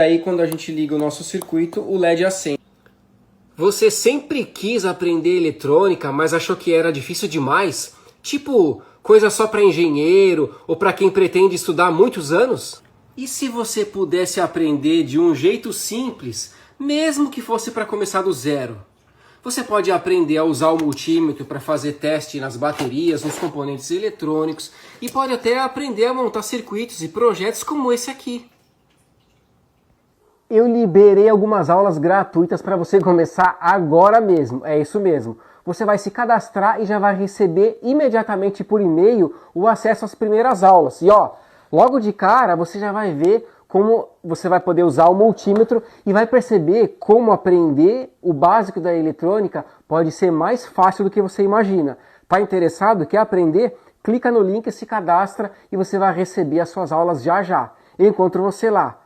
Aí quando a gente liga o nosso circuito, o LED acende. Você sempre quis aprender eletrônica, mas achou que era difícil demais? Tipo, coisa só para engenheiro ou para quem pretende estudar há muitos anos? E se você pudesse aprender de um jeito simples, mesmo que fosse para começar do zero? Você pode aprender a usar o multímetro para fazer teste nas baterias, nos componentes eletrônicos e pode até aprender a montar circuitos e projetos como esse aqui. Eu liberei algumas aulas gratuitas para você começar agora mesmo, é isso mesmo. Você vai se cadastrar e já vai receber imediatamente por e-mail o acesso às primeiras aulas. E ó, logo de cara você já vai ver como você vai poder usar o multímetro e vai perceber como aprender o básico da eletrônica pode ser mais fácil do que você imagina. Tá interessado? Quer aprender? Clica no link, se cadastra e você vai receber as suas aulas já já. Eu encontro você lá.